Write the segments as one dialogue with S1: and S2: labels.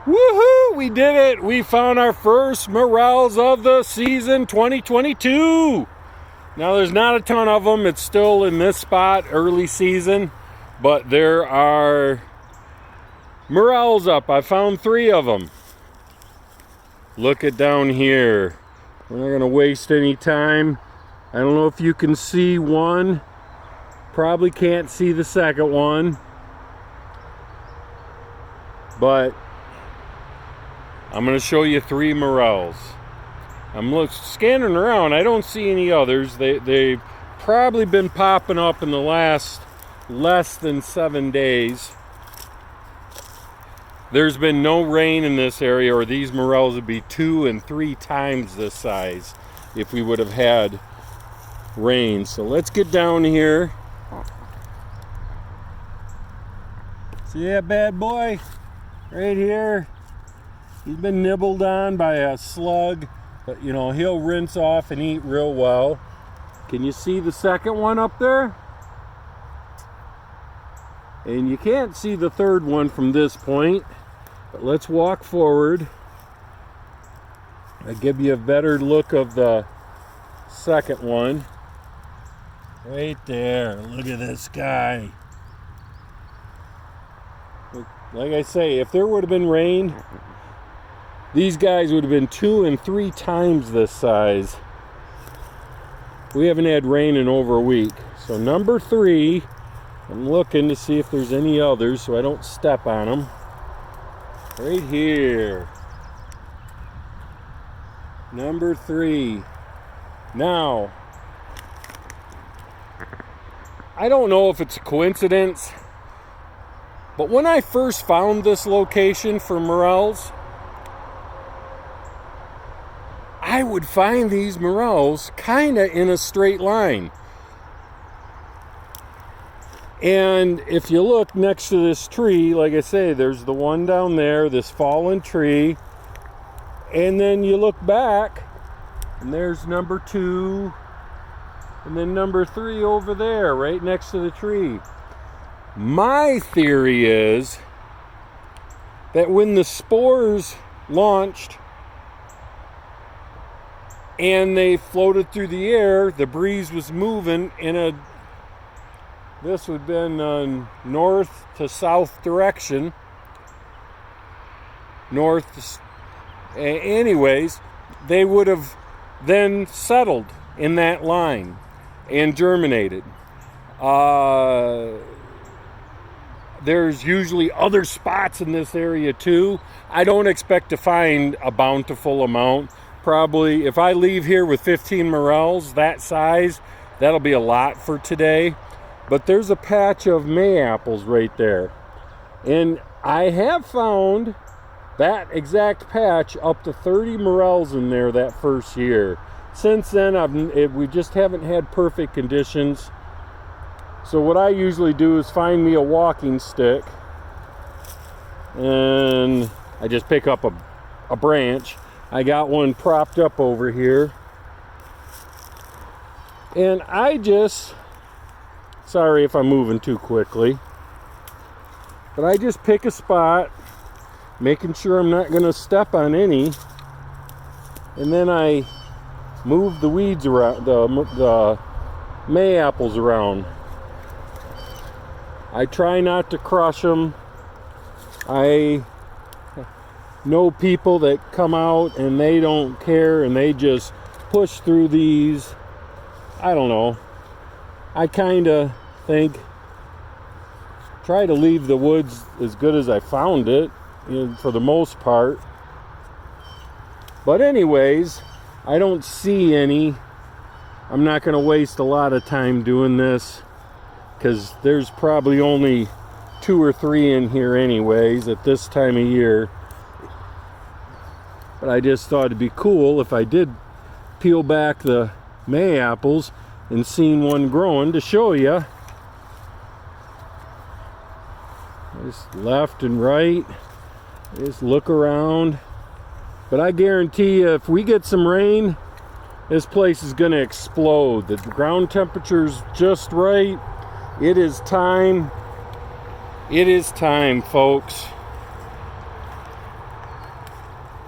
S1: Woohoo! We did it! We found our first morels of the season 2022. Now there's not a ton of them. It's still in this spot, early season, but there are morels up. I found 3 of them. Look at down here. We're not gonna waste any time. I don't know if you can see one. Probably can't see the second one, but I'm going to show you 3 morels. I'm scanning around. I don't see any others. They've probably been popping up in the last less than 7 days. There's been no rain in this area, or these morels would be 2 and 3 times this size if we would have had rain. So let's get down here. See that bad boy right here? He's been nibbled on by a slug, but you know, he'll rinse off and eat real well. Can you see the second one up there? And you can't see the third one from this point, but let's walk forward. I'll give you a better look of the second one. Right there, look at this guy. Like I say, if there would have been rain, these guys would have been 2 and 3 times this size. We haven't had rain in over a week. So number 3, I'm looking to see if there's any others so I don't step on them. Right here. Number 3. Now, I don't know if it's a coincidence, but when I first found this location for morels, I would find these morels kind of in a straight line. And if you look next to this tree, like I say, there's the one down there, this fallen tree. And then you look back, and there's number 2, and then number 3 over there, right next to the tree. My theory is that when the spores launched, and they floated through the air, the breeze was moving in this would have been a north to south direction. Anyways, they would have then settled in that line and germinated. There's usually other spots in this area too. I don't expect to find a bountiful amount. Probably, if I leave here with 15 morels that size, that'll be a lot for today. But there's a patch of May apples right there. And I have found that exact patch up to 30 morels in there that first year. Since then, we just haven't had perfect conditions. So what I usually do is find me a walking stick, and I just pick up a branch. I got one propped up over here, and sorry if I'm moving too quickly, but I just pick a spot, making sure I'm not going to step on any, and then I move the weeds around, the May apples around. I try not to crush them. I know people that come out and they don't care and they just push through these. I don't know. I kind of think, try to leave the woods as good as I found it, for the most part. But anyways, I don't see any. I'm not going to waste a lot of time doing this, because there's probably only 2 or 3 in here anyways at this time of year. But I just thought it'd be cool if I did peel back the May apples and seen one growing to show you. Just left and right, just look around. But I guarantee you, if we get some rain, this place is going to explode. The ground temperature's just right. It is time. It is time, folks.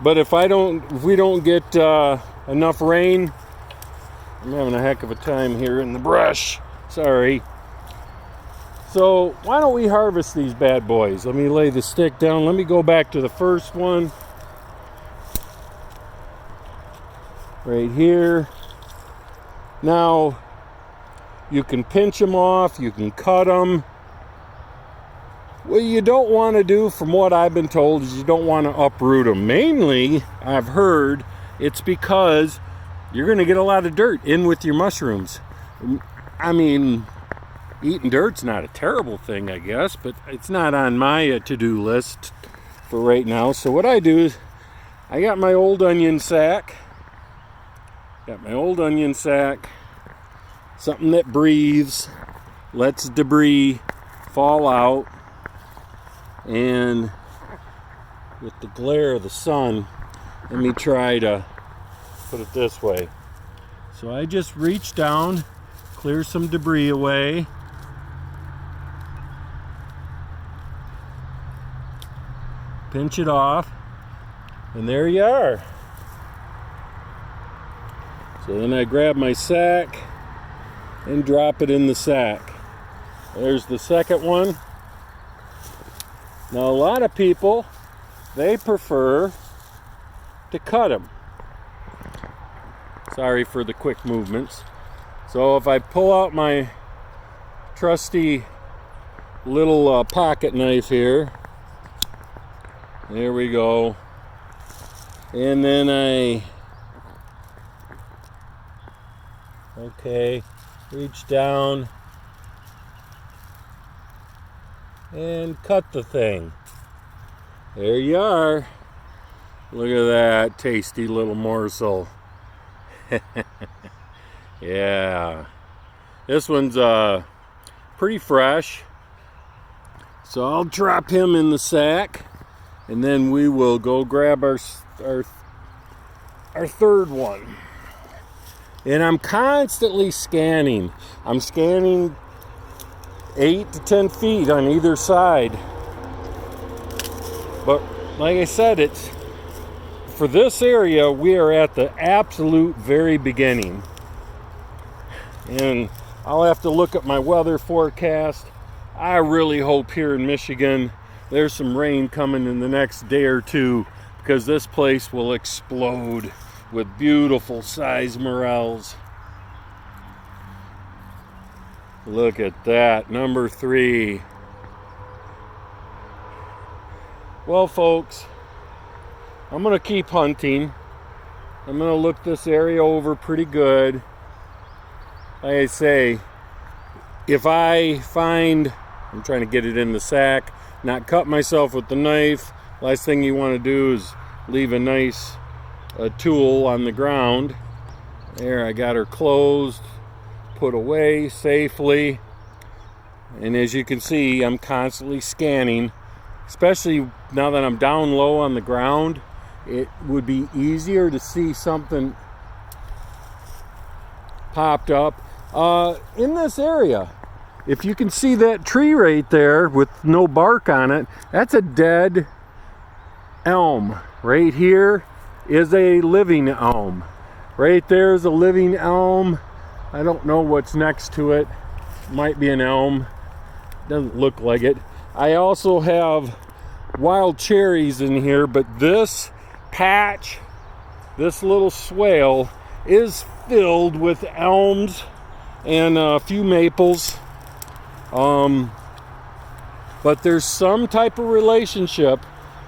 S1: But if we don't get enough rain, I'm having a heck of a time here in the brush. Sorry. So why don't we harvest these bad boys? Let me lay the stick down. Let me go back to the first one. Right here. Now, you can pinch them off, you can cut them. What you don't want to do, from what I've been told, is you don't want to uproot them. Mainly, I've heard, it's because you're going to get a lot of dirt in with your mushrooms. I mean, eating dirt's not a terrible thing, I guess, but it's not on my to-do list for right now. So what I do is, I got my old onion sack. Something that breathes, lets debris fall out, and with the glare of the sun, let me try to put it this way. So I just reach down, clear some debris away. Pinch it off, and there you are. So then I grab my sack and drop it in the sack. There's the second one. Now a lot of people, they prefer to cut them. Sorry for the quick movements. So if I pull out my trusty little pocket knife here, there we go. And then reach down and cut the thing. There you are. Look at that tasty little morsel. Yeah. This one's pretty fresh. So I'll drop him in the sack, and then we will go grab our third one. And I'm constantly scanning. I'm scanning 8 to 10 feet on either side. But like I said, it's for this area, we are at the absolute very beginning. And I'll have to look at my weather forecast. I really hope here in Michigan there's some rain coming in the next day or two, because this place will explode with beautiful size morels. Look at that, number 3. Well, folks, I'm gonna keep hunting. I'm gonna look this area over pretty good. Like I say, if I find, I'm trying to get it in the sack, not cut myself with the knife. Last thing you want to do is leave a nice tool on the ground. There, I got her closed, put away safely. And as you can see, I'm constantly scanning, especially now that I'm down low on the ground. It would be easier to see something popped up in this area. If you can see that tree right there with no bark on it, that's a dead elm. Right here is a living elm. Right there is a living elm. I don't know what's next to it. Might be an elm. Doesn't look like it. I also have wild cherries in here, but this patch, this little swale, is filled with elms and a few maples. But there's some type of relationship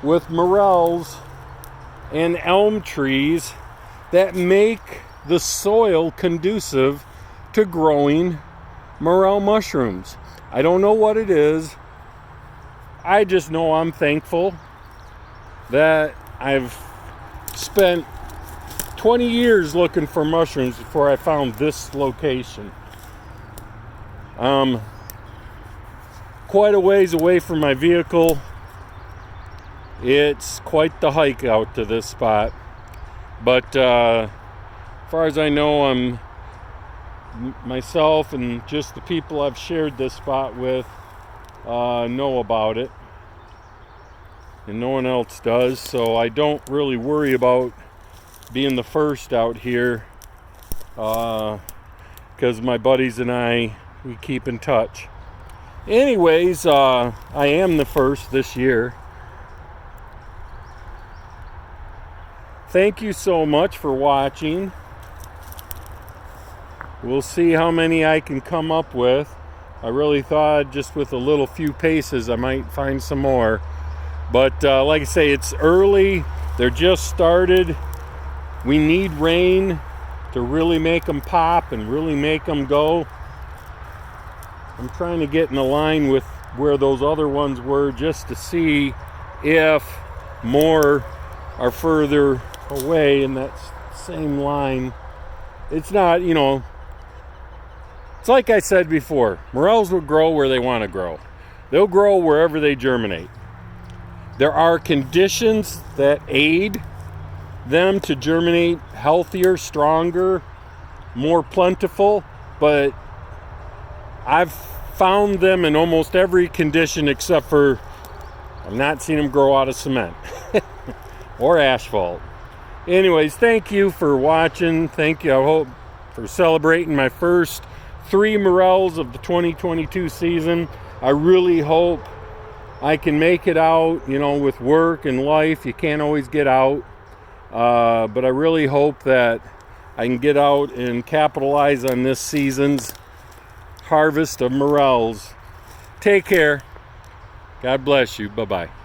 S1: with morels and elm trees that make the soil conducive to growing morel mushrooms. I don't know what it is. I just know I'm thankful that I've spent 20 years looking for mushrooms before I found this location. Quite a ways away from my vehicle. It's quite the hike out to this spot. But as far as I know, myself and just the people I've shared this spot with know about it. and no one else does, so I don't really worry about being the first out here, because my buddies and we keep in touch. Anyways, I am the first this year. Thank you so much for watching. We'll see how many I can come up with. I really thought just with a little few paces I might find some more. But like I say, it's early. They're just started. We need rain to really make them pop and really make them go. I'm trying to get in a line with where those other ones were just to see if more are further away in that same line. It's not, it's like I said before, morels will grow where they want to grow. They'll grow wherever they germinate. There are conditions that aid them to germinate healthier, stronger, more plentiful, but I've found them in almost every condition except for I've not seen them grow out of cement or asphalt. Anyways, thank you for watching. Thank you, I hope, for celebrating my first 3 morels of the 2022 season. I really hope I can make it out. With work and life, you can't always get out. But I really hope that I can get out and capitalize on this season's harvest of morels. Take care. God bless you. Bye-bye.